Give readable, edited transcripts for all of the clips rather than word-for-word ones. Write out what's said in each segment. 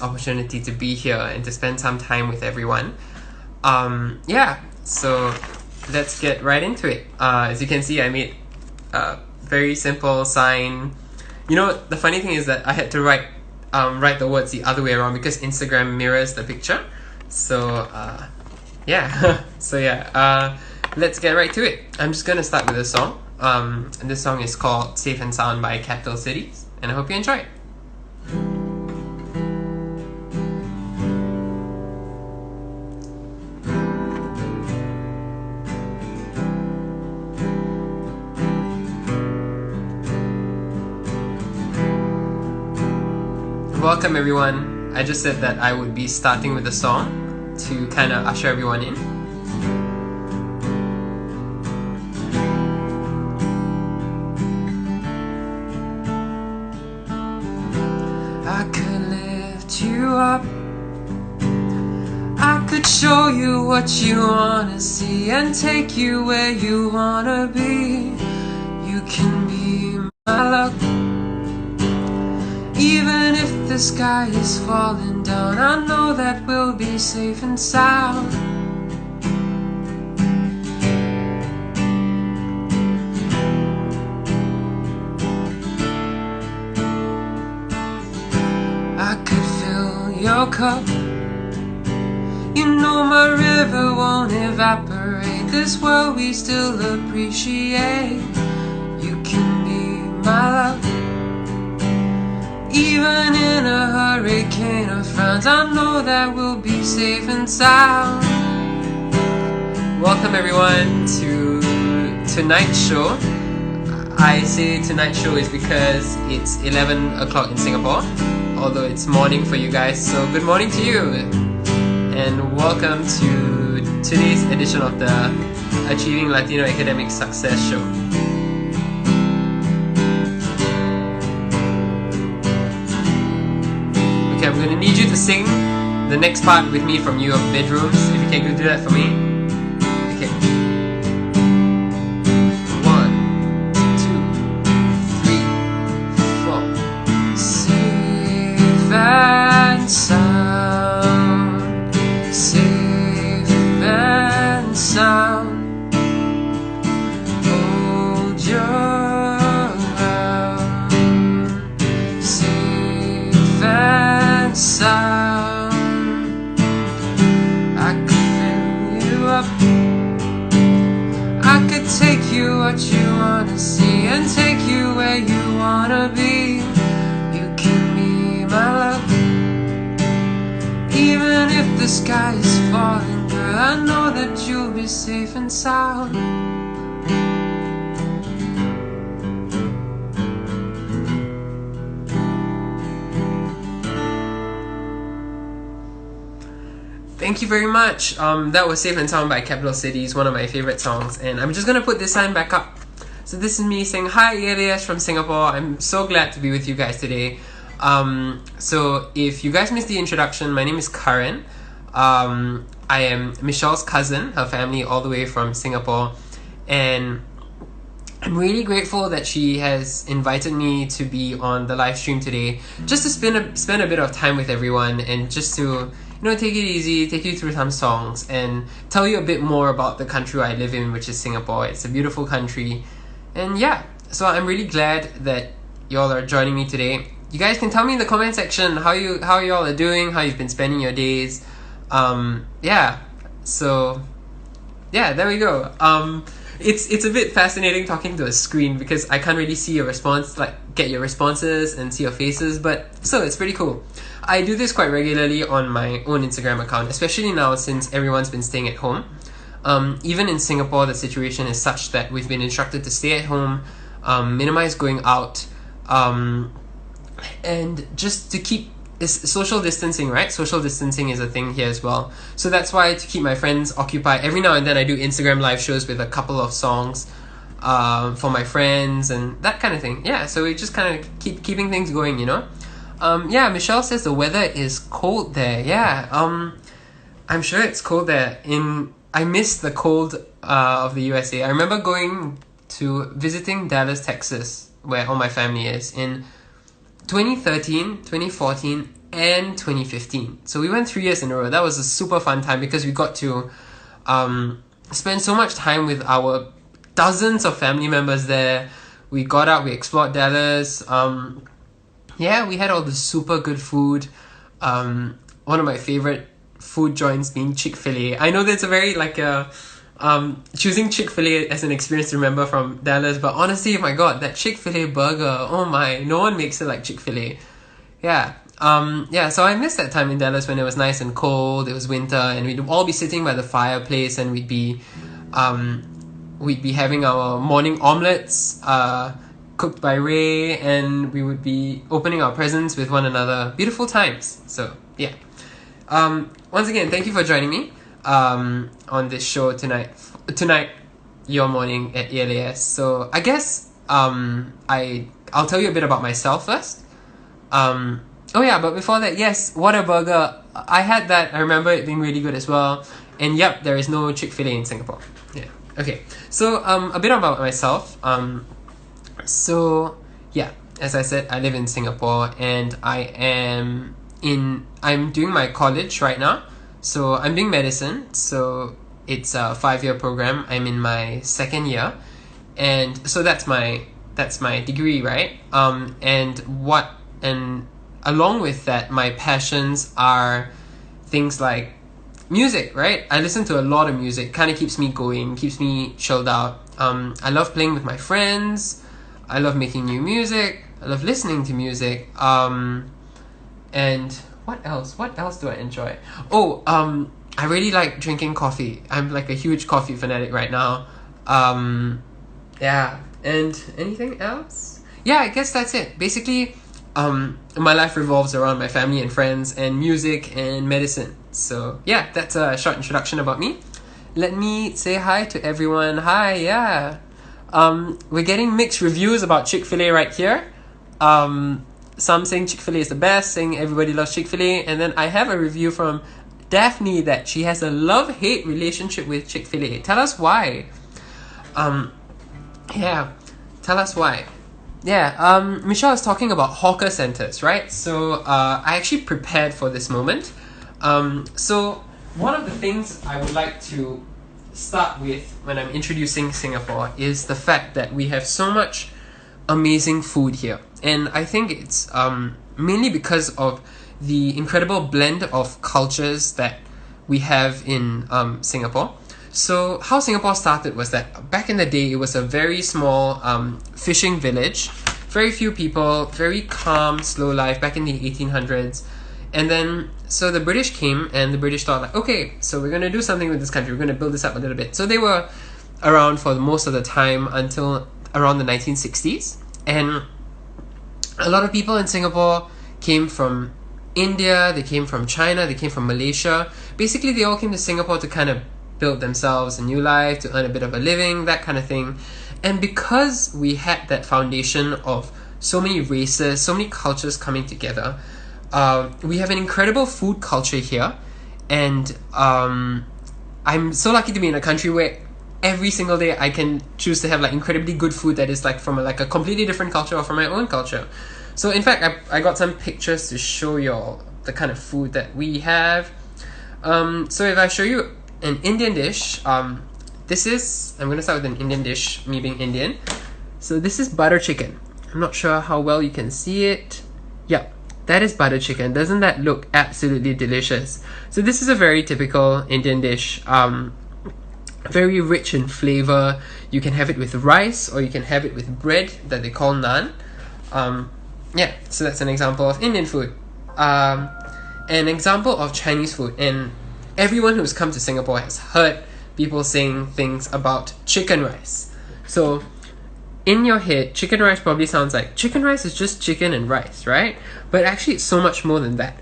opportunity to be here and to spend some time with everyone. Yeah, so let's get right into it. As you can see, I made a very simple sign. You know, the funny thing is that I had to write the words the other way around because Instagram mirrors the picture. So yeah, let's get right to it. I'm just gonna start with a song. And this song is called Safe and Sound by Capital Cities, and I hope you enjoy it. Welcome everyone. I just said that I would be starting with a song to kind of usher everyone in. I could lift you up, I could show you what you wanna see and take you where you wanna be. You can be my luck. Even if the sky is falling down, I know that we'll be safe and sound. I could fill your cup. You know my river won't evaporate. This world we still appreciate. You can be my love. Even in a hurricane of frowns, I know that we'll be safe and sound. Welcome everyone to tonight's show. I say tonight's show is because it's 11 o'clock in Singapore, although it's morning for you guys, so good morning to you. And welcome to today's edition of the Achieving Latino Academic Success Show. I'm going to need you to sing the next part with me from your bedrooms. If you can go do that for me. Okay. 1, 2, 3, 4. Safe and sound. Safe and sound. Hold your sound. I could fill you up. I could take you what you wanna see and take you where you wanna be. You can be my love. Even if the sky is falling, girl, I know that you'll be safe and sound. Thank you very much. That was Safe and Sound by Capital Cities, one of my favorite songs. And I'm just gonna put this sign back up. So this is me saying, hi Elias from Singapore. I'm so glad to be with you guys today. So if you guys missed the introduction, my name is Karan. I am Michelle's cousin, her family all the way from Singapore. And I'm really grateful that she has invited me to be on the live stream today, just to spend a bit of time with everyone and just to take it easy, take you through some songs and tell you a bit more about the country I live in, which is Singapore. It's a beautiful country. And yeah, so I'm really glad that y'all are joining me today. You guys can tell me in the comment section how y'all are doing, how you've been spending your days. So there we go. It's a bit fascinating talking to a screen because I can't really see your response, like get your responses and see your faces, but still it's pretty cool. I do this quite regularly on my own Instagram account, especially now since everyone's been staying at home. Even in Singapore, the situation is such that we've been instructed to stay at home, minimize going out, and just to keep social distancing, right? Social distancing is a thing here as well. So that's why, to keep my friends occupied, every now and then I do Instagram live shows with a couple of songs for my friends and that kind of thing. Yeah, so we just kind of keeping things going, Michelle says the weather is cold there. Yeah, I'm sure it's cold there. I miss the cold of the USA. I remember visiting Dallas, Texas, where all my family is, in 2013, 2014, and 2015. So we went 3 years in a row. That was a super fun time because we got to spend so much time with our dozens of family members there. We got out, we explored Dallas. Yeah, we had all the super good food. One of my favorite food joints being Chick-fil-A. I know that's a very choosing Chick-fil-A as an experience to remember from Dallas, but honestly, my god, that Chick-fil-A burger, oh my, no one makes it like Chick-fil-A. Yeah. So I missed that time in Dallas when it was nice and cold, it was winter, and we'd all be sitting by the fireplace and we'd be having our morning omelets, cooked by Ray, and we would be opening our presents with one another. Beautiful times. So, yeah. Once again, thank you for joining me on this show tonight, your morning at ELAS. So, I guess I'll tell you a bit about myself first. Oh yeah, but before that, yes, Whataburger. I had that. I remember it being really good as well. And yep, there is no Chick-fil-A in Singapore. Yeah. Okay. So a bit about myself. So yeah, as I said, I live in Singapore and I'm doing my college right now. So I'm doing medicine. So it's a 5-year program. I'm in my 2nd year, and so that's my degree, right? And along with that, my passions are things like music, right? I listen to a lot of music. Kind of keeps me going, keeps me chilled out. I love playing with my friends. I love making new music. I love listening to music. And what else? What else do I enjoy? Oh, I really like drinking coffee. I'm like a huge coffee fanatic right now. Yeah. And anything else? Yeah, I guess that's it. Basically, my life revolves around my family and friends and music and medicine. So yeah, that's a short introduction about me. Let me say hi to everyone. Hi, yeah. We're getting mixed reviews about Chick-fil-A right here. Some saying Chick-fil-A is the best, saying everybody loves Chick-fil-A, and then I have a review from Daphne that she has a love-hate relationship with Chick-fil-A. Tell us why. Yeah, tell us why. Yeah, Michelle is talking about hawker centers, right? So I actually prepared for this moment. So one of the things I would like to start with when I'm introducing Singapore is the fact that we have so much amazing food here. And I think it's mainly because of the incredible blend of cultures that we have in Singapore. So how Singapore started was that back in the day, it was a very small fishing village, very few people, very calm, slow life back in the 1800s. And then, so the British came and the British thought like, okay, so we're going to do something with this country. We're going to build this up a little bit. So they were around for most of the time until around the 1960s. And a lot of people in Singapore came from India, they came from China, they came from Malaysia. Basically, they all came to Singapore to kind of build themselves a new life, to earn a bit of a living, that kind of thing. And because we had that foundation of so many races, so many cultures coming together, we have an incredible food culture here. And I'm so lucky to be in a country where every single day I can choose to have like incredibly good food that is like from a completely different culture or from my own culture. So in fact, I got some pictures to show you all the kind of food that we have. So if I show you an Indian dish, I'm going to start with an Indian dish, me being Indian. So this is butter chicken. I'm not sure how well you can see it. Yeah, that is butter chicken. Doesn't that look absolutely delicious? So this is a very typical Indian dish. Very rich in flavor. You can have it with rice or you can have it with bread that they call naan. Yeah, so that's an example of Indian food. An example of Chinese food. And everyone who's come to Singapore has heard people saying things about chicken rice. So in your head, chicken rice probably sounds like chicken rice is just chicken and rice, right? But actually it's so much more than that.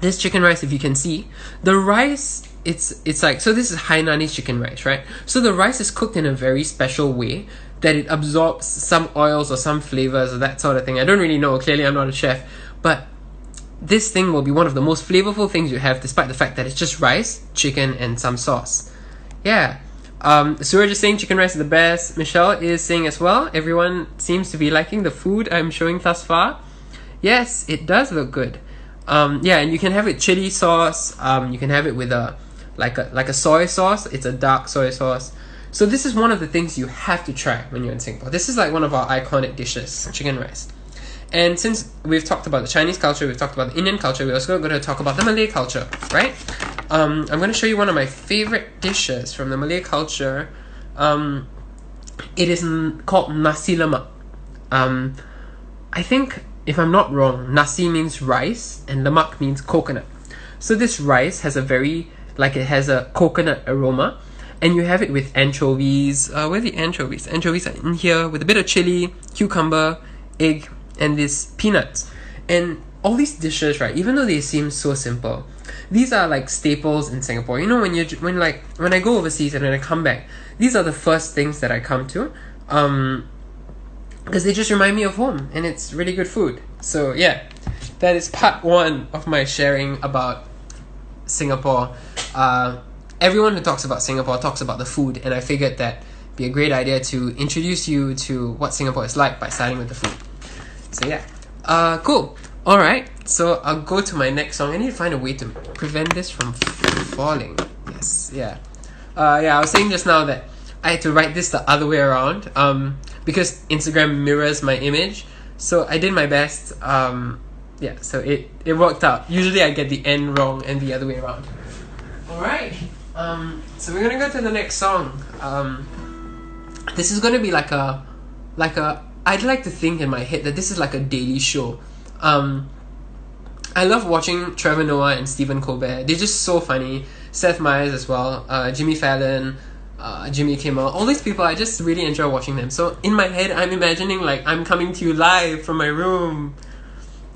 This chicken rice, if you can see, the rice, it's like, so this is Hainanese chicken rice, right? So the rice is cooked in a very special way that it absorbs some oils or some flavors or that sort of thing. I don't really know, clearly I'm not a chef, but this thing will be one of the most flavorful things you have, despite the fact that it's just rice, chicken, and some sauce. Yeah. Suraj is saying chicken rice is the best. Michelle is saying as well. Everyone seems to be liking the food I'm showing thus far. Yes, it does look good. Yeah, and you can have it chili sauce. You can have it with a soy sauce. It's a dark soy sauce. So this is one of the things you have to try when you're in Singapore. This is like one of our iconic dishes, chicken rice. And since we've talked about the Chinese culture, we've talked about the Indian culture, we're also going to talk about the Malay culture, right? I'm going to show you one of my favorite dishes from the Malay culture. It is called nasi lemak. I think, if I'm not wrong, nasi means rice and lemak means coconut. So this rice has it has a coconut aroma, and you have it with anchovies. Where are the anchovies? Anchovies are in here with a bit of chili, cucumber, egg, and these peanuts. And all these dishes, right, even though they seem so simple, these are like staples in Singapore. You know, when I go overseas and when I come back, these are the first things that I come to, because they just remind me of home, and it's really good food. So yeah, that is part 1 of my sharing about Singapore. Everyone who talks about Singapore talks about the food, and I figured that it'd be a great idea to introduce you to what Singapore is like by starting with the food. So yeah, cool. All right, so I'll go to my next song. I need to find a way to prevent this from falling. Yes, yeah. I was saying just now that I had to write this the other way around, because Instagram mirrors my image. So I did my best. Yeah, so it worked out. Usually I get the end wrong and the other way around. All right. So we're gonna go to the next song. This is gonna be like a. I'd like to think in my head that this is like a daily show. I love watching Trevor Noah and Stephen Colbert. They're just so funny. Seth Meyers as well. Jimmy Fallon, Jimmy Kimmel. All these people, I just really enjoy watching them. So in my head, I'm imagining like I'm coming to you live from my room.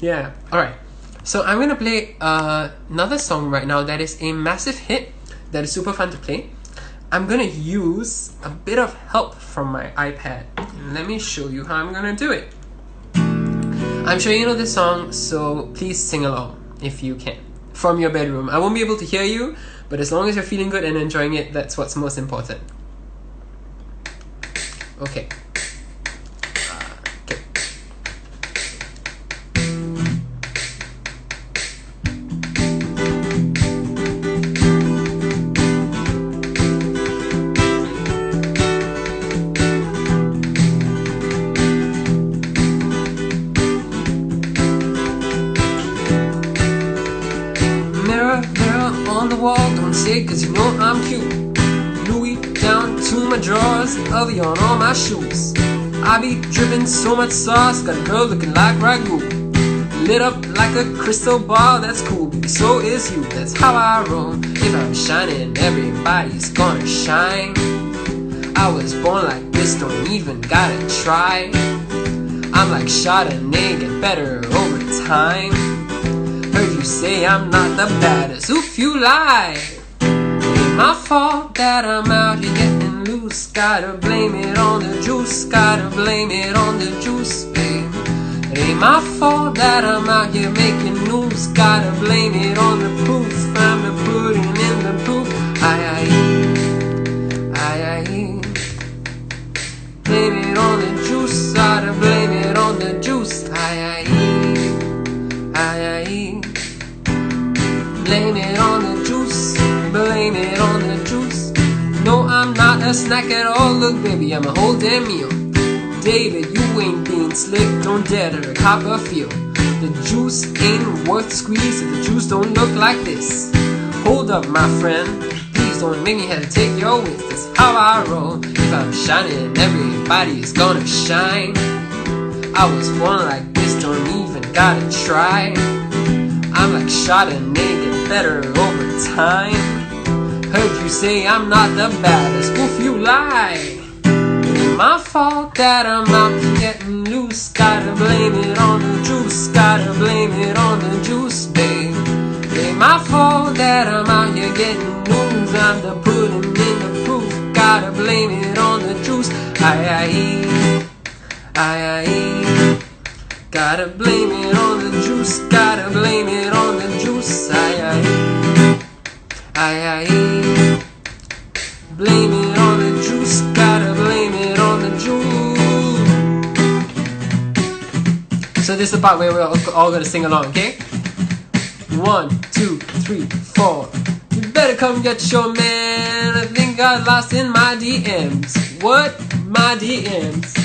Yeah. All right. So I'm gonna play another song right now that is a massive hit. That is super fun to play. I'm gonna use a bit of help from my iPad. Let me show you how I'm gonna do it. I'm sure you know this song, so please sing along if you can from your bedroom. I won't be able to hear you, but as long as you're feeling good and enjoying it, that's what's most important. Okay. Cause you know I'm cute. Louis down to my drawers, Ellie on all my shoes. I be dripping so much sauce, got a girl looking like ragu. Lit up like a crystal ball, that's cool, baby, so is you. That's how I roll. If I'm shining, everybody's gonna shine. I was born like this, don't even gotta try. I'm like Chardonnay, get better over time. Heard you say I'm not the baddest, oof you lie. My fault that I'm out here getting loose. Gotta blame it on the juice. Gotta blame it on the juice, babe. It ain't my fault that I'm out here making news. Gotta blame it on the proof. I'm the pudding in the proof. Aye. Blame it on the juice. Gotta blame it on the juice. Aye. Blame it on the juice. Blame it on the juice. No, I'm not a snack at all. Look, baby, I'm a whole damn meal. David, you ain't being slick. Don't dare to cop a feel. The juice ain't worth squeeze if the juice don't look like this. Hold up, my friend. Please don't make me hesitate your ways. That's how I roll. If I'm shining, everybody's gonna shine. I was born like this, don't even gotta try. I'm like Chardonnay, get better over time. Heard you say I'm not the baddest, oof you lie. It ain't my fault that I'm out here getting loose. Gotta blame it on the juice. Gotta blame it on the juice, babe. It ain't my fault that I'm out here getting loose. I'm the pudding in the proof. Gotta blame it on the juice. Aye. Gotta blame it on the juice. Gotta blame it on the juice. Blame it on the juice. Gotta blame it on the juice. So this is the part where we're all gonna sing along, okay? 1, 2, 3, 4. You better come get your man. I think I lost in my DMs. What? My DMs.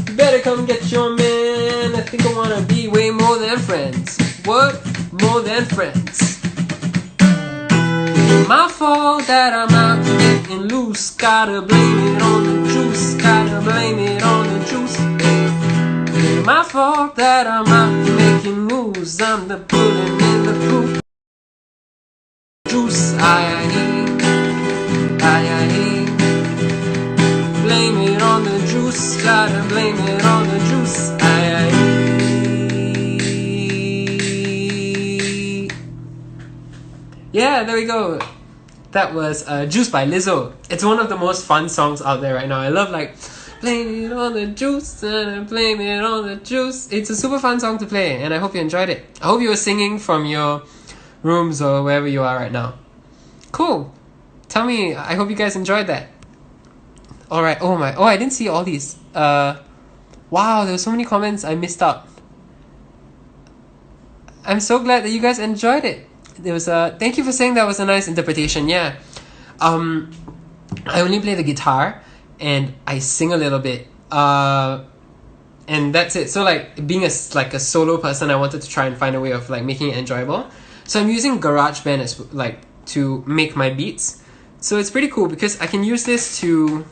You better come get your man. I think I wanna be way more than friends. What? More than friends. My fault that I'm out getting loose. Gotta blame it on the juice. Gotta blame it on the juice. My fault that I'm out making moves. I'm the pudding in the proof. Juice, I blame it on the juice. Gotta blame it on the juice. Yeah, there we go. That was Juice by Lizzo. It's one of the most fun songs out there right now. I love like blame it on the juice and I blame it on the juice. It's a super fun song to play and I hope you enjoyed it. I hope you were singing from your rooms or wherever you are right now. Cool. Tell me, I hope you guys enjoyed that. Alright, oh, I didn't see all these. Wow, there were so many comments I missed out. I'm so glad that you guys enjoyed it. There was thank you for saying that was a nice interpretation. Yeah. I only play the guitar and I sing a little bit. And that's it. So like being a solo person, I wanted to try and find a way of like making it enjoyable. So I'm using GarageBand as like to make my beats. So it's pretty cool because I can use this to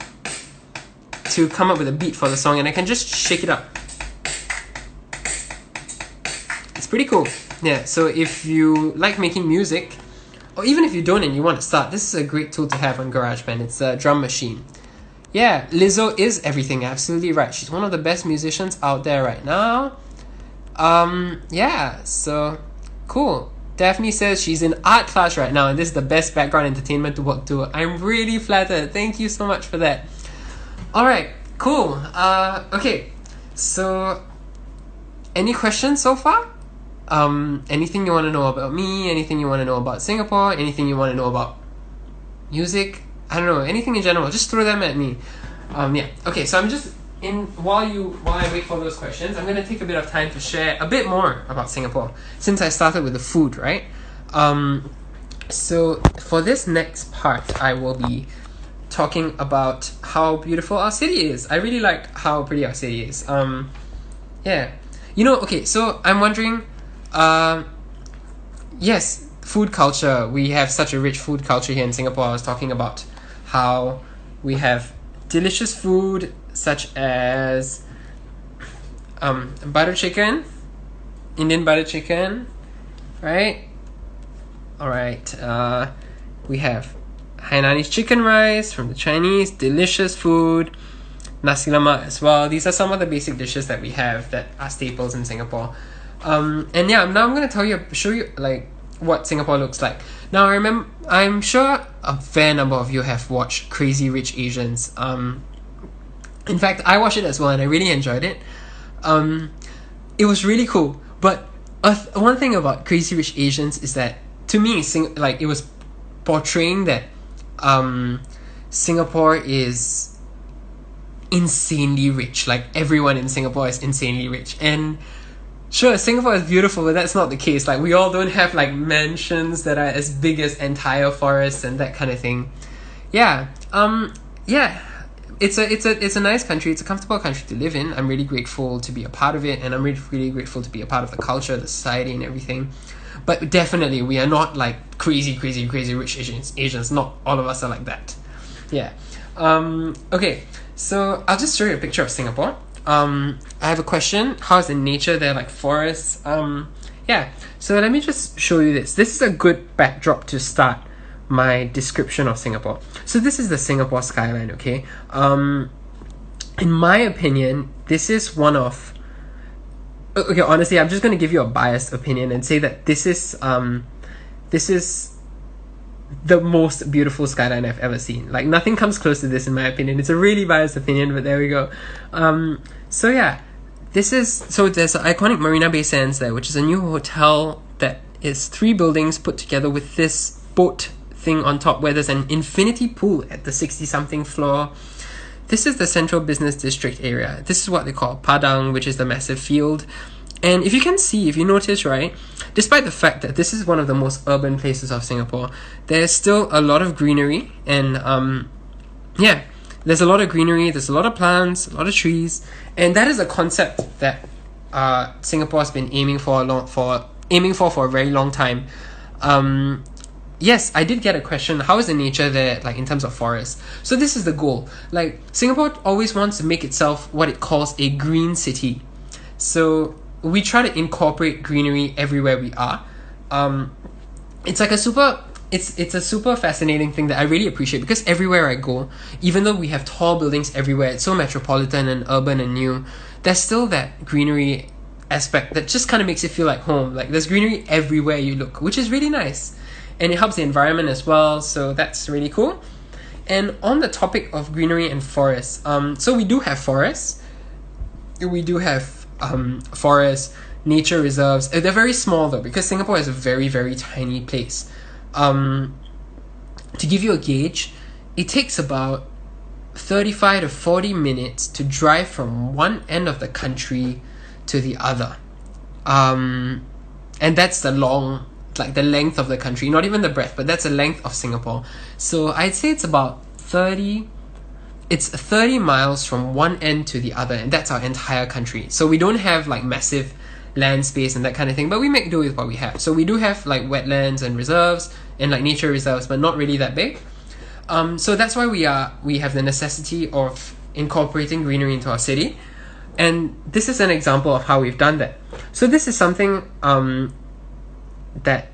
come up with a beat for the song and I can just shake it up. It's pretty cool. Yeah, so if you like making music, or even if you don't and you want to start, this is a great tool to have on GarageBand. It's a drum machine. Yeah, Lizzo is everything, absolutely right. She's one of the best musicians out there right now. Yeah, so cool. Daphne says she's in art class right now and this is the best background entertainment to work to. I'm really flattered. Thank you so much for that. Alright, cool. Okay, so any questions so far? Anything you want to know about me, anything you want to know about Singapore, anything you want to know about music, I don't know, anything in general, just throw them at me. Yeah, okay, so I'm just while I wait for those questions, I'm gonna take a bit of time to share a bit more about Singapore since I started with the food, right? So for this next part, I will be talking about how beautiful our city is. I really like how pretty our city is. Yeah, you know, okay, so I'm wondering. Yes, food culture. We have such a rich food culture here in Singapore. I was talking about how we have delicious food such as butter chicken, Indian butter chicken, right? Alright, we have Hainanese chicken rice from the Chinese, delicious food, nasi lemak as well. These are some of the basic dishes that we have that are staples in Singapore. And yeah, now I'm gonna show you like what Singapore looks like. Now I'm sure a fair number of you have watched Crazy Rich Asians. In fact, I watched it as well and I really enjoyed it. It was really cool. But one thing about Crazy Rich Asians is that to me, it was portraying that Singapore is insanely rich. Like everyone in Singapore is insanely rich and sure, Singapore is beautiful, but that's not the case. Like, we all don't have, like, mansions that are as big as entire forests and that kind of thing. Yeah. Yeah. It's a nice country. It's a comfortable country to live in. I'm really grateful to be a part of it, and I'm really, really grateful to be a part of the culture, the society, and everything. But definitely, we are not, like, crazy rich Asians. Not all of us are like that. Yeah. Okay. So, I'll just show you a picture of Singapore. I have a question. How's the nature there, like forests? Yeah, so let me just show you this. This is a good backdrop to start my description of Singapore. So this is the Singapore skyline, okay? In my opinion, this is one of... Okay, honestly, I'm just going to give you a biased opinion and say that this is the most beautiful skyline I've ever seen. Like, nothing comes close to this in my opinion. It's a really biased opinion, but there we go. So yeah, there's an iconic Marina Bay Sands there, which is a new hotel that is 3 buildings put together with this boat thing on top where there's an infinity pool at the 60-something floor. this is the central business district area. This is what they call Padang, which is the massive field. And if you can see, if you notice, right, despite the fact that this is one of the most urban places of Singapore, there's still a lot of greenery. And yeah, there's a lot of greenery, there's a lot of plants, a lot of trees. And that is a concept that Singapore has been aiming for a very long time. Yes, I did get a question, how is the nature there, like in terms of forests? So this is the goal. Like, Singapore always wants to make itself what it calls a green city. So we try to incorporate greenery everywhere we are. It's like a super fascinating thing that I really appreciate, because everywhere I go, even though we have tall buildings everywhere, it's so metropolitan and urban and new, there's still that greenery aspect that just kind of makes it feel like home. Like, there's greenery everywhere you look, which is really nice. And it helps the environment as well, so that's really cool. And on the topic of greenery and forests, so we do have forests. We do have forests, nature reserves. They're very small though, because Singapore is a very, very tiny place. To give you a gauge, it takes about 35 to 40 minutes to drive from one end of the country to the other. And that's the length of the country, not even the breadth, but that's the length of Singapore. So I'd say it's about 30 miles from one end to the other, and that's our entire country. So we don't have like massive land space and that kind of thing, but we make do with what we have. So we do have like wetlands and reserves and like nature reserves, but not really that big. So that's why we have the necessity of incorporating greenery into our city. And this is an example of how we've done that. So this is something that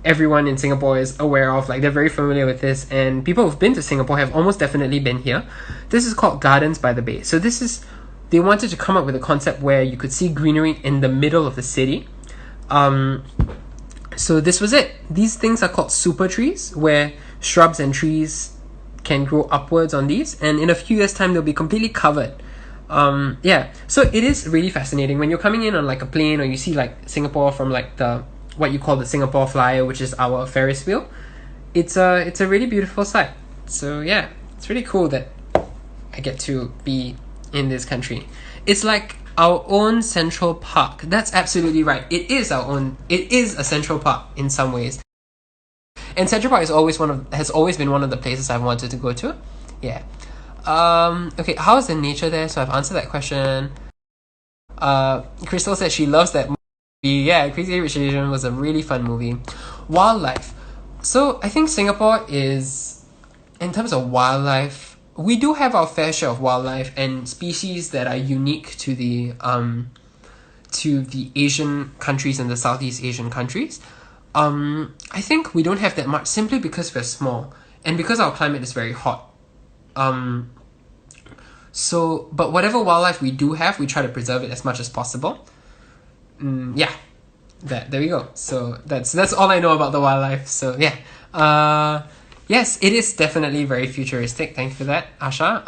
everyone in Singapore is aware of. Like, they're very familiar with this, and people who've been to Singapore have almost definitely been here. This is called Gardens by the Bay. So they wanted to come up with a concept where you could see greenery in the middle of the city. So this was it. These things are called super trees, where shrubs and trees can grow upwards on these, and in a few years' time they'll be completely covered. So it is really fascinating when you're coming in on like a plane, or you see like Singapore from like what you call the Singapore Flyer, which is our Ferris wheel. It's a really beautiful sight. So yeah, it's really cool that I get to be in this country. It's like our own Central Park. That's absolutely right. It is a Central Park in some ways. And Central Park has always been one of the places I've wanted to go to. Yeah. Okay, how is the nature there? So I've answered that question. Crystal said she loves that movie. Yeah, Crazy Rich Asian was a really fun movie. Wildlife. So I think Singapore is, in terms of wildlife, we do have our fair share of wildlife and species that are unique to the Asian countries and the Southeast Asian countries. I think we don't have that much simply because we're small and because our climate is very hot. But whatever wildlife we do have, we try to preserve it as much as possible. There we go. So that's all I know about the wildlife. So yeah. Yes, it is definitely very futuristic. Thank you for that, Asha.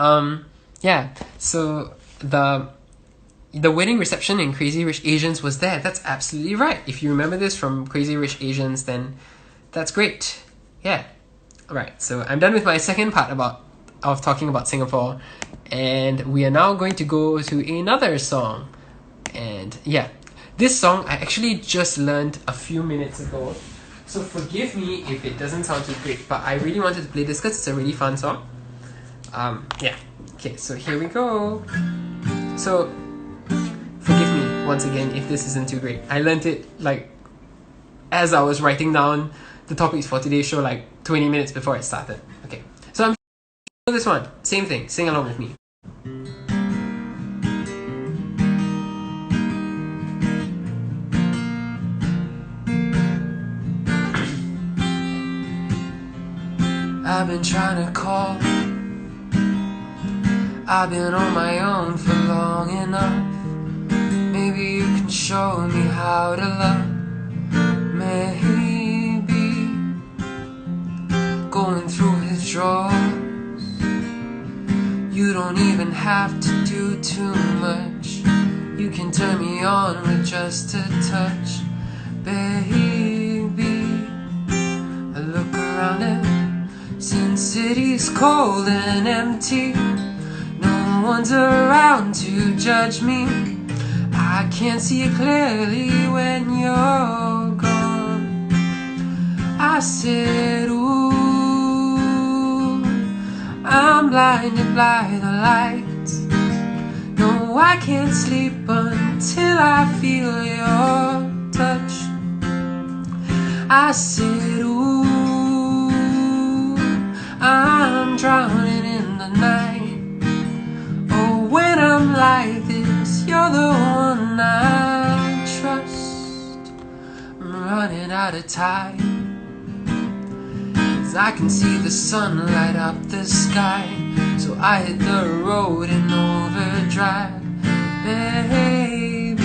So the wedding reception in Crazy Rich Asians was there. That's absolutely right. If you remember this from Crazy Rich Asians, then that's great. Yeah. Alright, so I'm done with my second part of talking about Singapore, and we are now going to go to another song. And yeah, this song I actually just learned a few minutes ago, so forgive me if it doesn't sound too great, but I really wanted to play this because it's a really fun song. Okay, so here we go. So forgive me once again if this isn't too great. I learned it like as I was writing down the topics for today's show, like 20 minutes before it started. Okay, so I'm this one, same thing, sing along with me. I've been trying to call, I've been on my own for long enough. Maybe you can show me how to love. Maybe going through withdrawals, you don't even have to do too much. You can turn me on with just a touch. Baby, I look around and since city's cold and empty, no one's around to judge me. I can't see clearly when you're gone. I said, ooh, I'm blinded by the lights. No, I can't sleep until I feel your touch. I said, ooh, I'm drowning in the night. Oh, when I'm like this, you're the one I trust. I'm running out of time, 'cause I can see the sun light up the sky. So I hit the road in overdrive, baby.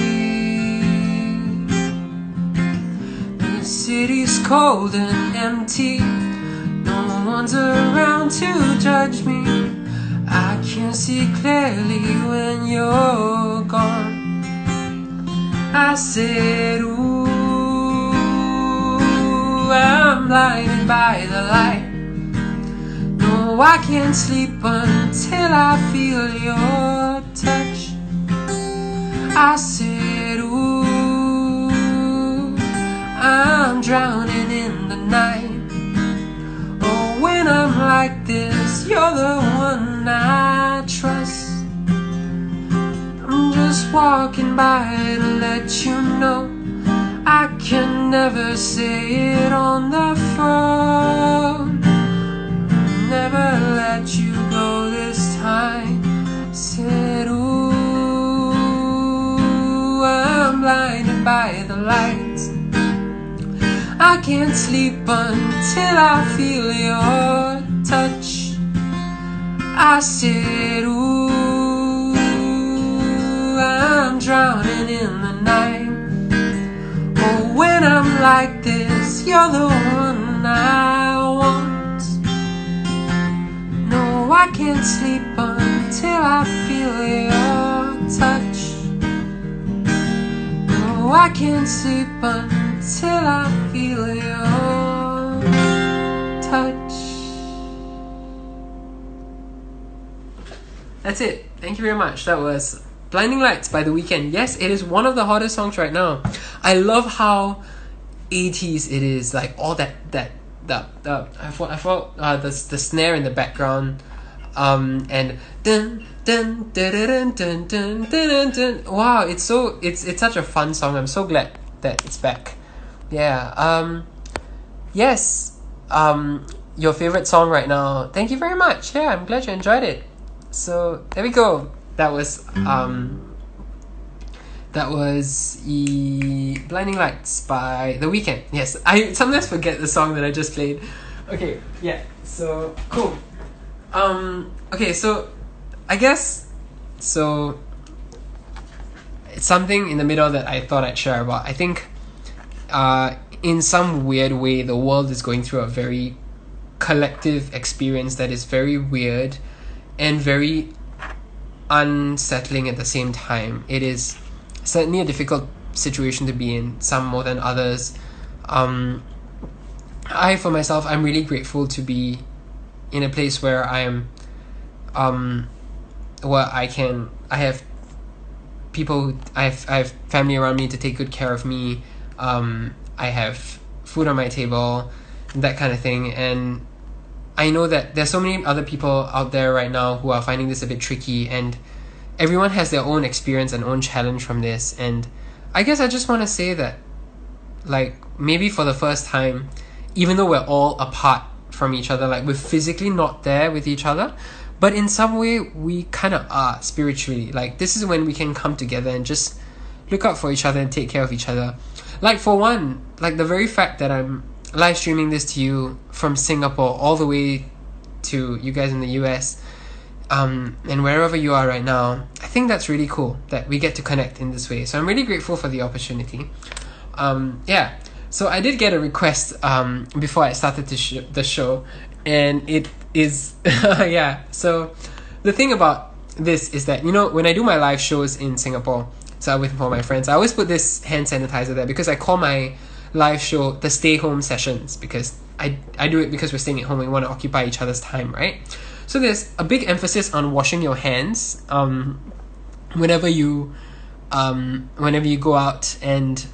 The city's cold and empty. No one's around to judge me. I can't see clearly when you're gone. I said, ooh, I'm blinded by the light. No, I can't sleep until I feel your touch. I said, ooh, I'm drowning in the night. Oh, when I'm like this, you're the one I trust. I'm just walking by to let you know I can never say it on the phone. Never let you go this time. Said, ooh, I'm blinded by the lights. I can't sleep until I feel your touch. I said, ooh, I'm drowning in the night. Oh, when I'm like this, you're the one I want. No, I can't sleep until I feel your touch. No, I can't sleep until I feel your touch. That's it. Thank you very much. That was Blinding Lights by The Weeknd. Yes, it is one of the hottest songs right now. I love how 80s it is, like all the snare in the background, and dun dun dun dun dun dun dun dun. Wow, it's such a fun song. I'm so glad that it's back. Yeah. Yes. Your favorite song right now. Thank you very much. Yeah, I'm glad you enjoyed it. So there we go. That was Blinding Lights by The Weeknd. Yes, I sometimes forget the song that I just played. Okay, yeah, so cool. Okay, so I guess so it's something in the middle that I thought I'd share about. I think in some weird way the world is going through a very collective experience that is very weird and very unsettling at the same time. It is certainly a difficult situation to be in, some more than others. I, for myself, I'm really grateful to be in a place where I am, where I have people, I have family around me to take good care of me. I have food on my table, that kind of thing. And I know that there's so many other people out there right now who are finding this a bit tricky, and everyone has their own experience and own challenge from this. And I guess I just want to say that, like, maybe for the first time, even though we're all apart from each other, like we're physically not there with each other, but in some way we kind of are spiritually. Like, this is when we can come together and just look out for each other and take care of each other. Like, for one, like the very fact that I'm live streaming this to you from Singapore all the way to you guys in the US, and wherever you are right now, I think that's really cool that we get to connect in this way. So I'm really grateful for the opportunity. Yeah, so I did get a request before I started the show, and it is yeah. So the thing about this is that, you know, when I do my live shows in Singapore, so with all my friends, I always put this hand sanitizer there because I call my live show the stay home sessions, because I do it because we're staying at home and we want to occupy each other's time, right? So there's a big emphasis on washing your hands whenever you go out, and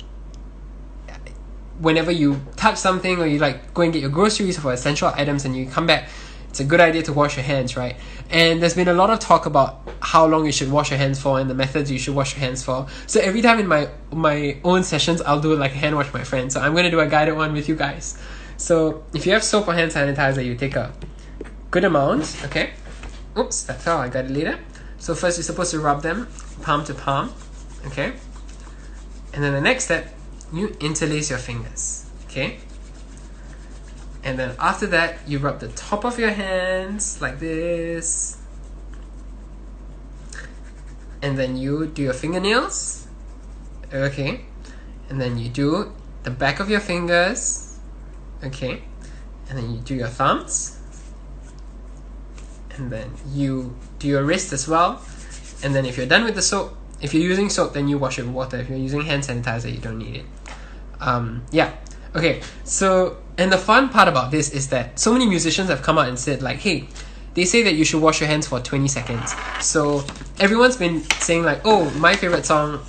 whenever you touch something, or you like go and get your groceries for essential items and you come back, it's a good idea to wash your hands, right? And there's been a lot of talk about how long you should wash your hands for and the methods you should wash your hands for. So every time in my own sessions, I'll do like a hand wash my friend. So I'm going to do a guided one with you guys. So if you have soap or hand sanitizer, you take a good amount, okay? Oops, that fell, I got it later. So first you're supposed to rub them palm to palm, okay? And then the next step, you interlace your fingers, okay? And then after that, you rub the top of your hands like this. And then you do your fingernails, okay? And then you do the back of your fingers, okay? And then you do your thumbs. And then you do your wrist as well. And then if you're done with the soap, if you're using soap, then you wash it with water. If you're using hand sanitizer, you don't need it. Yeah. Okay, so, and the fun part about this is that so many musicians have come out and said like, hey, they say that you should wash your hands for 20 seconds. So everyone's been saying like, oh, my favorite song,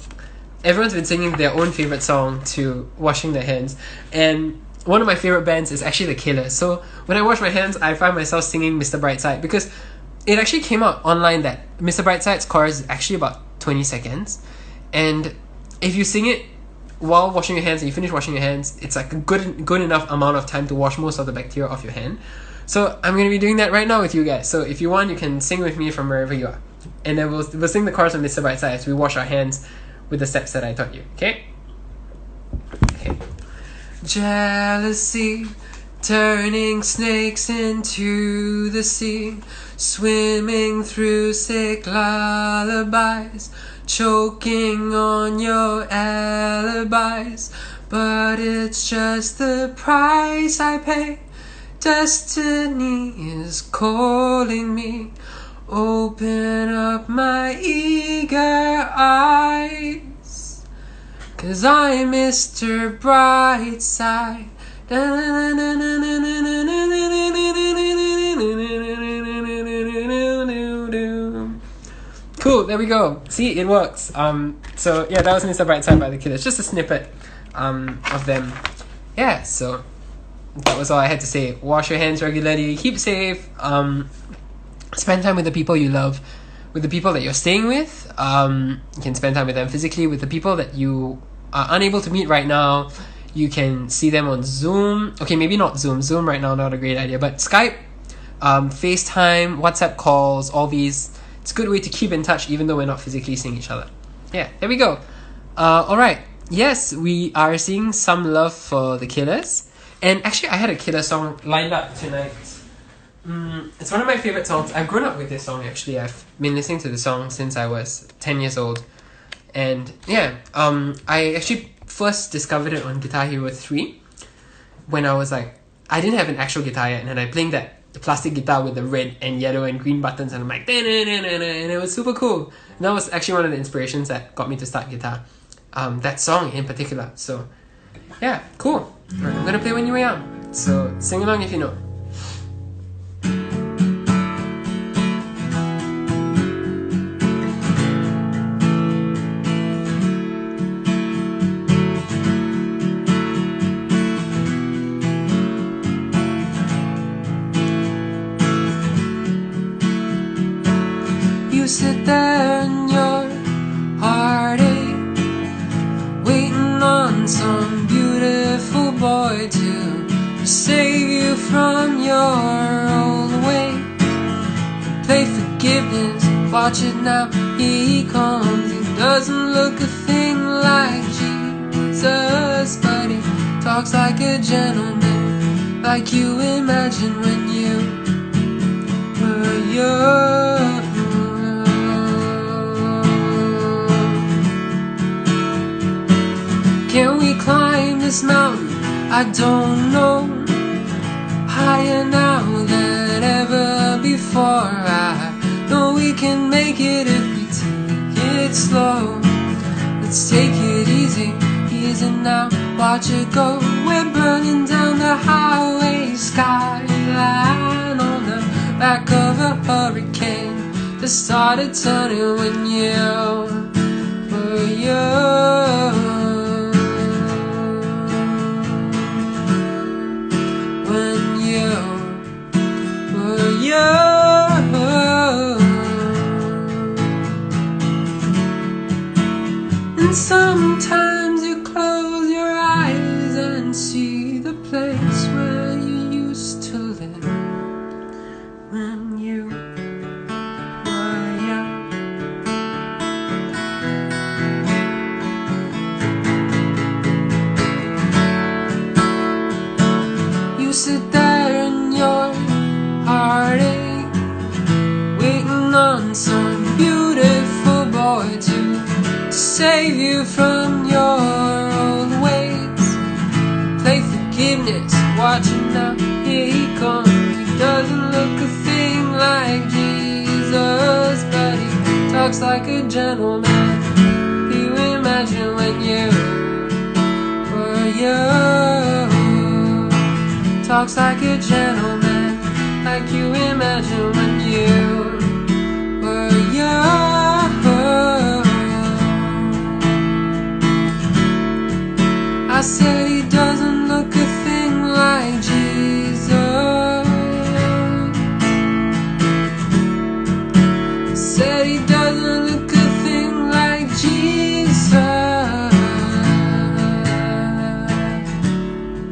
everyone's been singing their own favorite song to washing their hands. And one of my favorite bands is actually The Killers. So when I wash my hands, I find myself singing Mr. Brightside, because it actually came out online that Mr. Brightside's chorus is actually about 20 seconds. And if you sing it while washing your hands and you finish washing your hands, it's like a good enough amount of time to wash most of the bacteria off your hand. So I'm going to be doing that right now with you guys. So if you want, you can sing with me from wherever you are. And then we'll sing the chorus of Mr. Brightside as we wash our hands with the steps that I taught you. Okay? Okay. Jealousy, turning snakes into the sea, swimming through sick lullabies, choking on your alibis. But it's just the price I pay. Destiny is calling me. Open up my eager eyes, 'cause I'm Mr. Brightside. Cool, there we go. See, it works. So yeah, that was Mr. Brightside by The Killers. Just a snippet of them. Yeah, so that was all I had to say. Wash your hands regularly, keep safe, spend time with the people you love, with the people that you're staying with. You can spend time with them physically. With the people that you are unable to meet right now, you can see them on Zoom. Okay, maybe not Zoom. Zoom right now, not a great idea. But Skype, FaceTime, WhatsApp calls, all these. It's a good way to keep in touch even though we're not physically seeing each other. Yeah, there we go. Alright, yes, we are seeing some love for The Killers. And actually, I had a Killer song lined up tonight. It's one of my favorite songs. I've grown up with this song, actually. I've been listening to the song since I was 10 years old. And yeah, I actually first discovered it on Guitar Hero 3 when I was like, I didn't have an actual guitar yet, and then I played the plastic guitar with the red and yellow and green buttons, and I'm like, and it was super cool. And that was actually one of the inspirations that got me to start guitar. That song in particular. So yeah, cool. Alright, I'm gonna play When You Were Young. So sing along if you know. You sit there in your heartache, waiting on some beautiful boy to save you from your old ways. Play forgiveness, watch it now, here he comes. He doesn't look a thing like Jesus, but he talks like a gentleman, like you imagine when you were young. Can we climb this mountain? I don't know. Higher now than ever before. I know we can make it if we take it slow. Let's take it easy, easy now. Watch it go. We're burning down the highway skyline on the back of a hurricane that started turning when you were young. When you were young. And sometimes you close your eyes and see the place where you used to live when you were young. You sit there in your heartache, waiting on some beautiful boy to save you from your old ways. Play forgiveness, watching now, here he comes. He doesn't look a thing like Jesus, but he talks like a gentleman. You imagine when you were young. Talks like a gentleman, like you imagine when you were young. I said he doesn't look a thing like Jesus. Said he doesn't look a thing like Jesus.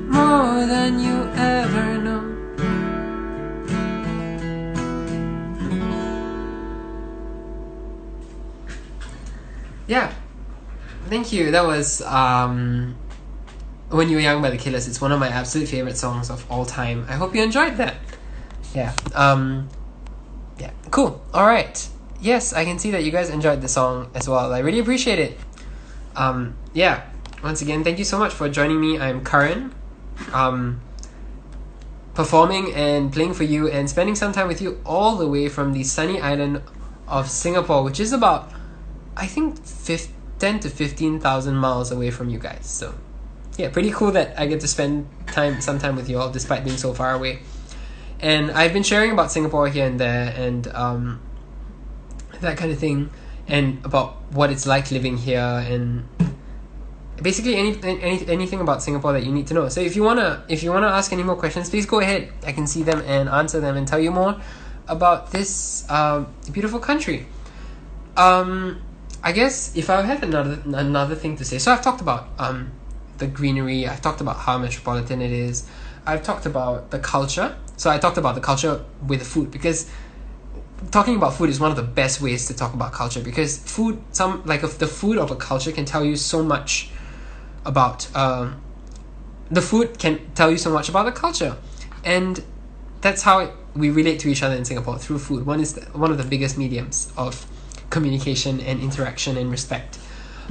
More than you ever know. Yeah, thank you. That was When You Were Young by the Killers. It's one of my absolute favorite songs of all time. I hope you enjoyed that. Yeah. Yeah. Cool. All right. Yes, I can see that you guys enjoyed the song as well. I really appreciate it. Yeah. Once again, thank you so much for joining me. I'm Karan. Performing and playing for you and spending some time with you all the way from the sunny island of Singapore, which is about, I think, 10 to 15,000 miles away from you guys. So yeah, pretty cool that I get to spend some time with you all despite being so far away. And I've been sharing about Singapore here and there and that kind of thing, and about what it's like living here, and basically anything about Singapore that you need to know. So if you wanna ask any more questions, please go ahead. I can see them and answer them and tell you more about this beautiful country. I guess if I had another thing to say, so I've talked about the greenery, I've talked about how metropolitan it is, I've talked about the culture. So I talked about the culture with the food, because talking about food is one of the best ways to talk about culture, because the food of a culture can tell you so much about the food can tell you so much about the culture, and that's how we relate to each other in Singapore, through food. One of the biggest mediums of communication and interaction and respect.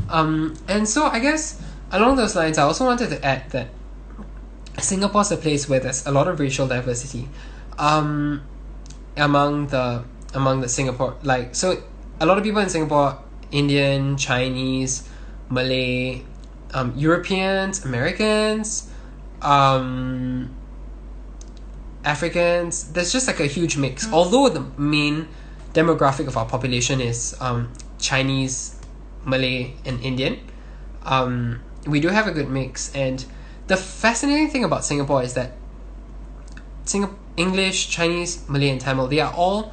And so I guess along those lines, I also wanted to add that Singapore's a place where there's a lot of racial diversity among the Singapore, like, so a lot of people in Singapore, Indian, Chinese, Malay, Europeans, Americans, Africans. There's just like a huge mix. Although the main demographic of our population is Chinese, Malay, and Indian, we do have a good mix. And the fascinating thing about Singapore is that English, Chinese, Malay, and Tamil, they are all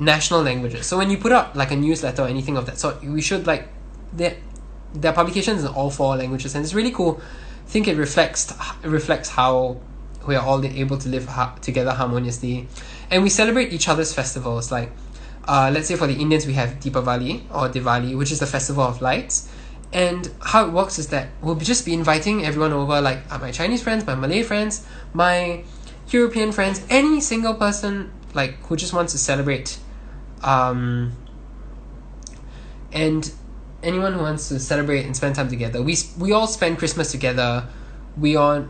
national languages. So when you put out like a newsletter or anything of that sort, we should like their publications in all four languages, and it's really cool. I think it reflects how we are all able to live together harmoniously, and we celebrate each other's festivals. Like let's say for the Indians we have Deepavali or Diwali, which is the festival of lights. And how it works is that we'll just be inviting everyone over, like my Chinese friends, my Malay friends, my European friends, any single person like who just wants to celebrate, and anyone who wants to celebrate and spend time together. We all spend Christmas together. We all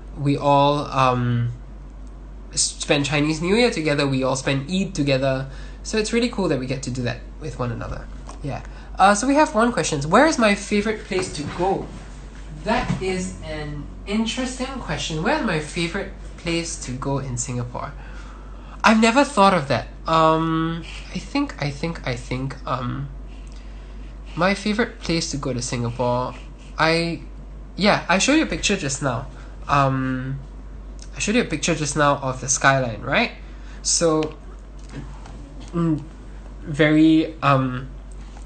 spend Chinese New Year together. We all spend Eid together. So it's really cool that we get to do that with one another. Yeah. So we have one question. Where is my favorite place to go? That is an interesting question. Where is my favorite place to go in Singapore. I've never thought of that. I think my favorite place to go to Singapore, I showed you a picture just now. I showed you a picture just now of the skyline, right? So, very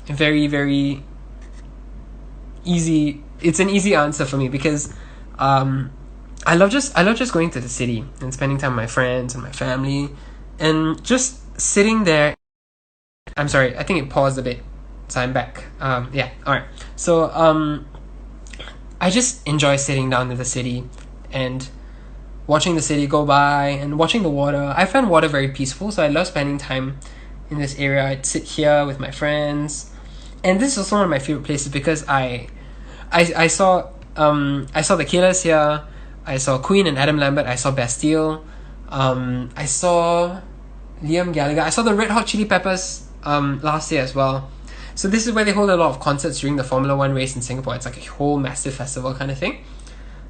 very easy. It's an easy answer for me because I love just going to the city and spending time with my friends and my family and just sitting there. I'm sorry, I think it paused a bit, so I'm back. Yeah, all right. So I just enjoy sitting down in the city and watching the city go by and watching the water. I find water very peaceful, so I love spending time in this area. I'd sit here with my friends, and this is also one of my favorite places because I saw the Killers here. I saw Queen and Adam Lambert. I saw Bastille. I saw Liam Gallagher. I saw the Red Hot Chili Peppers last year as well. So this is where they hold a lot of concerts during the Formula One race in Singapore. It's like a whole massive festival kind of thing.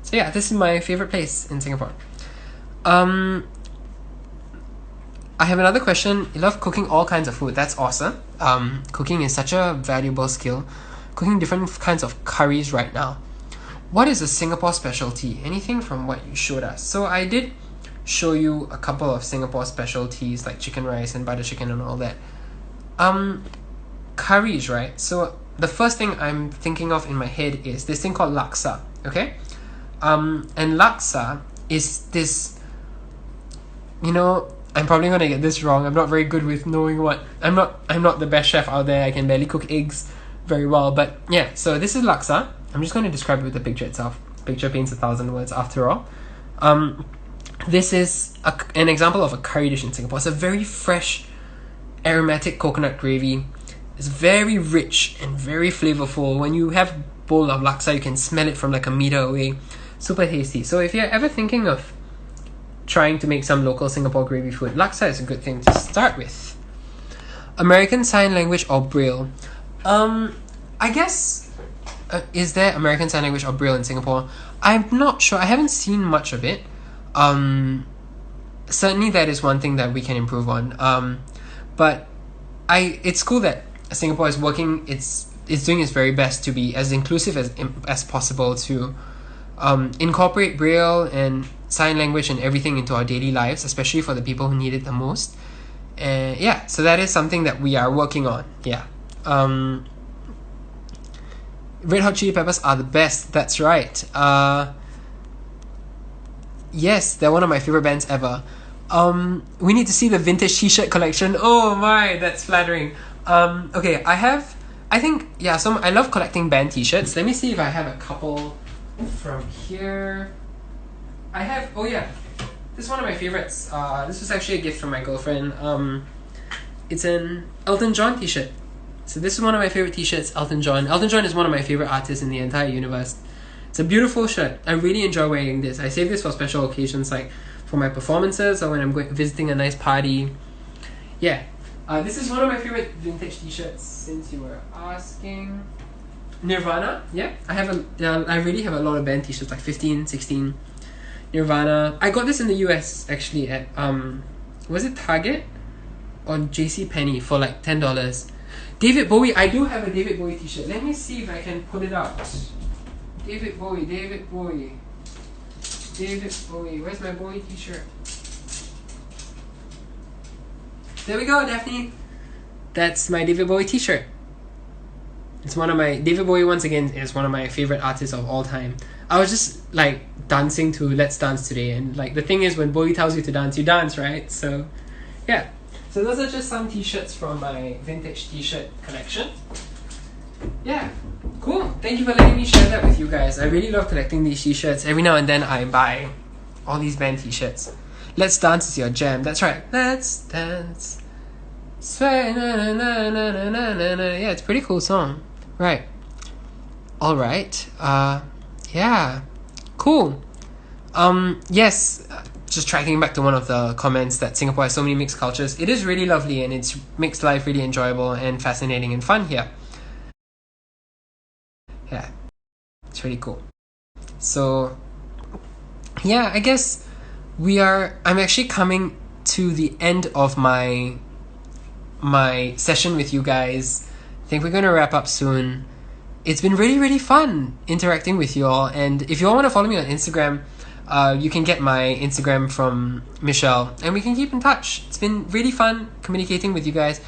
So yeah, this is my favorite place in Singapore. I have another question. You love cooking all kinds of food. That's awesome. Cooking is such a valuable skill. Cooking different kinds of curries right now. What is a Singapore specialty? Anything from what you showed us? So I did show you a couple of Singapore specialties like chicken rice and butter chicken and all that. Curries, right? So the first thing I'm thinking of in my head is this thing called laksa. Okay? And laksa is this, I'm probably gonna get this wrong. I'm not very good with knowing what. I'm not the best chef out there. I can barely cook eggs very well. But yeah, so this is laksa. I'm just going to describe it with the picture itself. Picture paints 1,000 words after all. This is an example of a curry dish in Singapore. It's a very fresh, aromatic coconut gravy. It's very rich and very flavorful. When you have a bowl of laksa, you can smell it from like a meter away. Super tasty. So if you're ever thinking of trying to make some local Singapore gravy food, laksa is a good thing to start with. American Sign Language or Braille? I guess, is there American Sign Language or Braille in Singapore? I'm not sure. I haven't seen much of it. Certainly that is one thing that we can improve on. But it's cool that Singapore is working. It's doing its very best to be as inclusive as possible to incorporate Braille and sign language and everything into our daily lives, especially for the people who need it the most. Yeah, so that is something that we are working on. Yeah. Red Hot Chili Peppers are the best. That's right. Yes, they're one of my favorite bands ever. We need to see the vintage t-shirt collection. Oh my, that's flattering. Okay, I love collecting band t-shirts. Let me see if I have a couple from here. Oh yeah, this is one of my favorites. This was actually a gift from my girlfriend. It's an Elton John t-shirt. So this is one of my favorite t-shirts, Elton John. Elton John is one of my favorite artists in the entire universe. It's a beautiful shirt. I really enjoy wearing this. I save this for special occasions like for my performances or when I'm visiting a nice party. Yeah. This is one of my favorite vintage t-shirts since you were asking. Nirvana, yeah. I really have a lot of band t-shirts, like 15, 16. Nirvana. I got this in the US actually at was it Target or JCPenney for like $10. David Bowie, I do have a David Bowie t-shirt. Let me see if I can pull it out. David Bowie. Where's my Bowie t-shirt? There we go, Daphne. That's my David Bowie t-shirt. David Bowie once again is one of my favorite artists of all time. I was just like dancing to Let's Dance today, and like the thing is when Bowie tells you to dance, you dance, right? So yeah. So those are just some t-shirts from my vintage t-shirt collection. Yeah, cool. Thank you for letting me share that with you guys. I really love collecting these t-shirts. Every now and then I buy all these band t-shirts. Let's Dance is your jam. That's right. Let's dance. Sway, na na na na na na na na. Yeah, it's a pretty cool song. Right. Alright. Yeah. Cool. Yes. Just tracking back to one of the comments that Singapore has so many mixed cultures. It is really lovely and it's makes life really enjoyable and fascinating and fun here. Yeah, it's really cool. So, yeah, I guess I'm actually coming to the end of my session with you guys. I think we're gonna wrap up soon. It's been really, really fun interacting with you all, and if you all want to follow me on Instagram, you can get my Instagram from Michelle, and we can keep in touch. It's been really fun communicating with you guys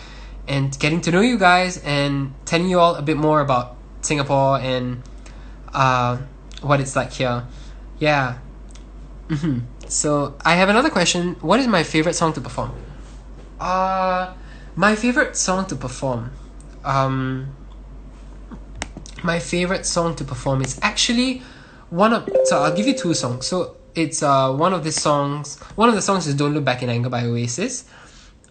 and getting to know you guys and telling you all a bit more about Singapore and what it's like here. Yeah. So I have another question. What is my favorite song to perform? My favorite song to perform. My favorite song to perform is actually so I'll give you two songs. So it's one of the songs is Don't Look Back in Anger by Oasis.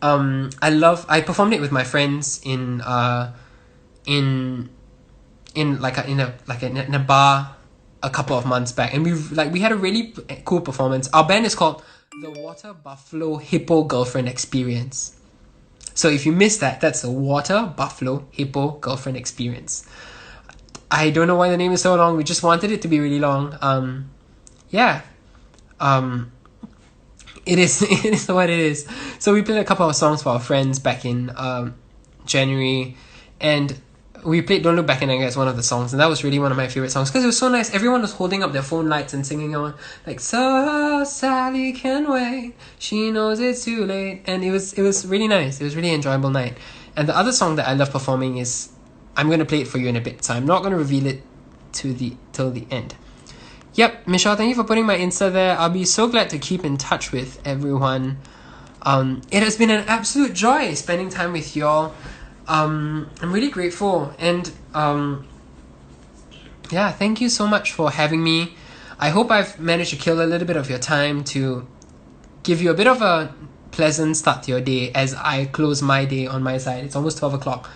I performed it with my friends in a bar a couple of months back, and we had a really cool performance. Our band is called the Water Buffalo Hippo Girlfriend Experience. So if you missed that, that's the Water Buffalo Hippo Girlfriend Experience. I don't know why the name is so long. We just wanted it to be really long. It is what it is. So we played a couple of songs for our friends back in January, and we played Don't Look Back in Anger as one of the songs, and that was really one of my favorite songs because it was so nice. Everyone was holding up their phone lights and singing on like, "So Sally can wait, she knows it's too late," and it was really nice. It was a really enjoyable night. And the other song that I love performing is, I'm going to play it for you in a bit, so I'm not going to reveal it till the end. Yep, Michelle, thank you for putting my Insta there. I'll be so glad to keep in touch with everyone. It has been an absolute joy spending time with y'all. I'm really grateful, and thank you so much for having me. I hope I've managed to kill a little bit of your time to give you a bit of a pleasant start to your day as I close my day on my side. It's almost 12 o'clock.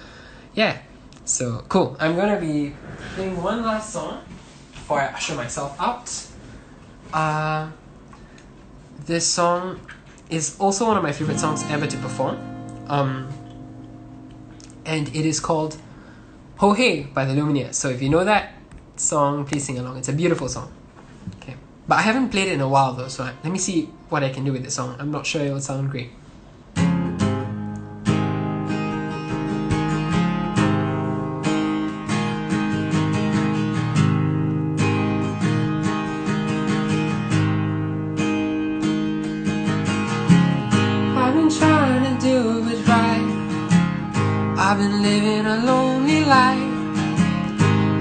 Yeah. So, cool. I'm going to be playing one last song before I usher myself out. This song is also one of my favorite songs ever to perform. And it is called Ho Hey by the Lumineers. So if you know that song, please sing along. It's a beautiful song. Okay. But I haven't played it in a while though, so let me see what I can do with this song. I'm not sure it will sound great. I've been living a lonely life.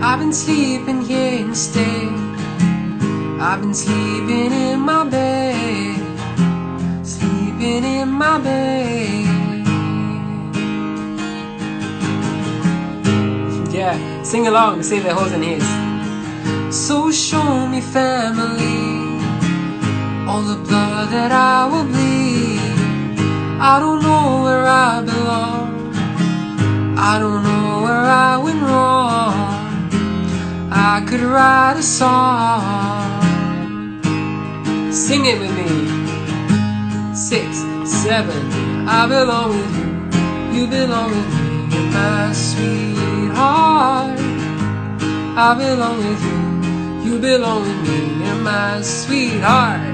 I've been sleeping here instead. I've been sleeping in my bed. Sleeping in my bed. Yeah, sing along, say the hoes and his. So show me family, all the blood that I will bleed. I don't know where I belong. I don't know where I went wrong. I could write a song. Sing it with me. 6, 7, I belong with you. You belong with me, you're my sweetheart. I belong with you. You belong with me, you're my sweetheart.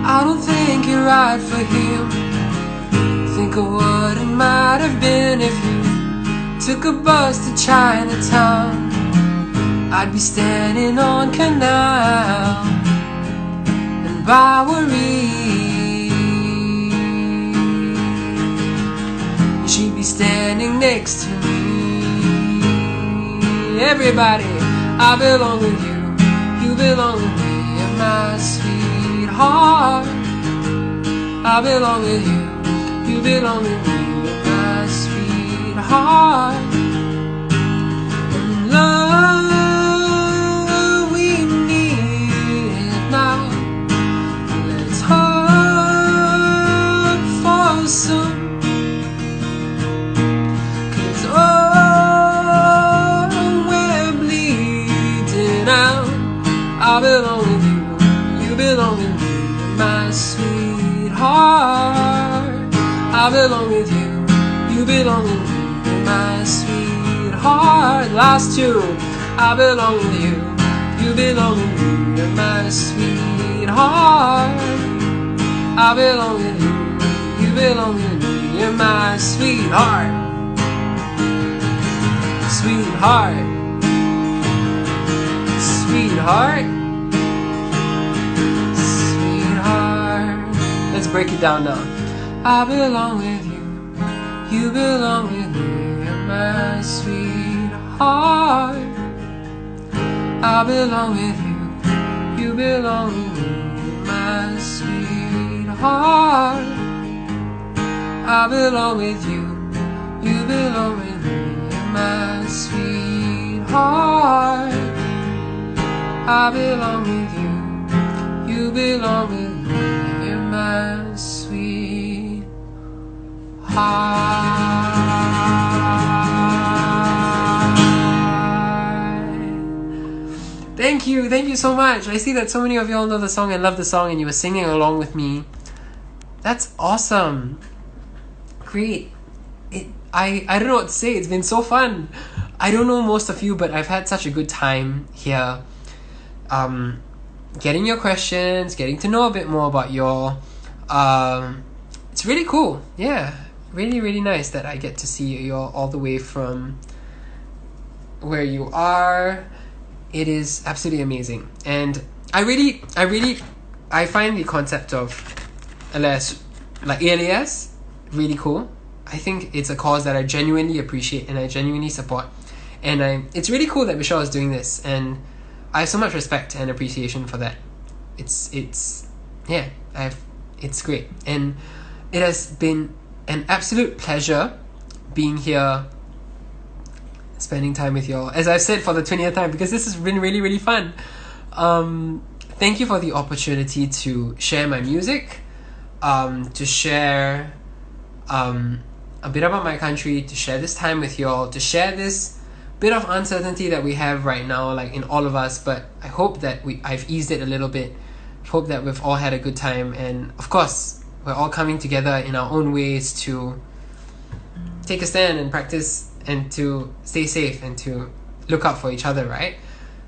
I don't think you're right for him. Think of what it might have been if you took a bus to Chinatown. I'd be standing on Canal and Bowery. She'd be standing next to me. Everybody, I belong with you. You belong with me, you're my sweetheart. I belong with you. You belong with me, you're my sweetheart. And love, we need it now. Let's hope for some. 'Cause oh, we're bleeding out. I belong with you. You belong with me, you're my sweetheart. I belong with you, you belong with me, you're my sweetheart. Last two. I belong with you. You belong with me. You're my sweetheart. I belong with you. You belong with me. You're my sweetheart. Sweetheart. Sweetheart. Sweetheart. Let's break it down now. I belong with you. You belong with me. You're my sweetheart. I belong with you. You belong with me. You're my sweetheart. I belong with you. You belong with me. You're my sweetheart. I belong with you. You belong with me. You're my sweetheart. Thank you so much. I see that so many of y'all know the song and love the song and you were singing along with me. That's awesome. Great. I don't know what to say. It's been so fun. I don't know most of you, but I've had such a good time here. Getting your questions, getting to know a bit more about y'all. It's really cool. Yeah, really, really nice that I get to see y'all all the way from where you are. It is absolutely amazing. And I find the concept of ALS really cool. I think it's a cause that I genuinely appreciate and I genuinely support. And it's really cool that Michelle is doing this, and I have so much respect and appreciation for that. It's great. And it has been an absolute pleasure being here, spending time with y'all, as I've said for the 20th time, because this has been really, really fun. Thank you for the opportunity to share my music, to share a bit about my country, to share this time with y'all, to share this bit of uncertainty that we have right now, like in all of us. But I hope that I've eased it a little bit. Hope that we've all had a good time, and of course we're all coming together in our own ways to take a stand and practice and to stay safe and to look out for each other, right?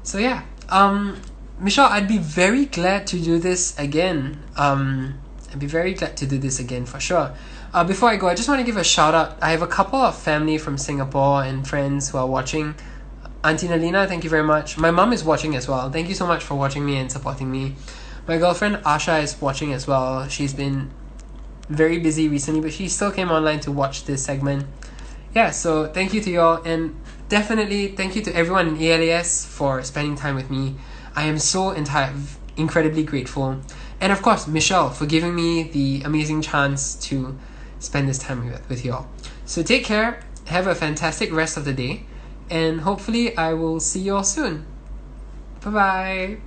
So yeah, Michelle, I'd be very glad to do this again. I'd be very glad to do this again for sure. Before I go, I just want to give a shout out. I have a couple of family from Singapore and friends who are watching. Auntie Nalina, thank you very much. My mom is watching as well. Thank you so much for watching me and supporting me. My girlfriend Asha is watching as well. She's been very busy recently, but she still came online to watch this segment. Yeah, so thank you to y'all, and definitely thank you to everyone in ALAS for spending time with me. I am so incredibly grateful. And of course, Michelle, for giving me the amazing chance to spend this time with y'all. So take care, have a fantastic rest of the day, and hopefully I will see you all soon. Bye-bye.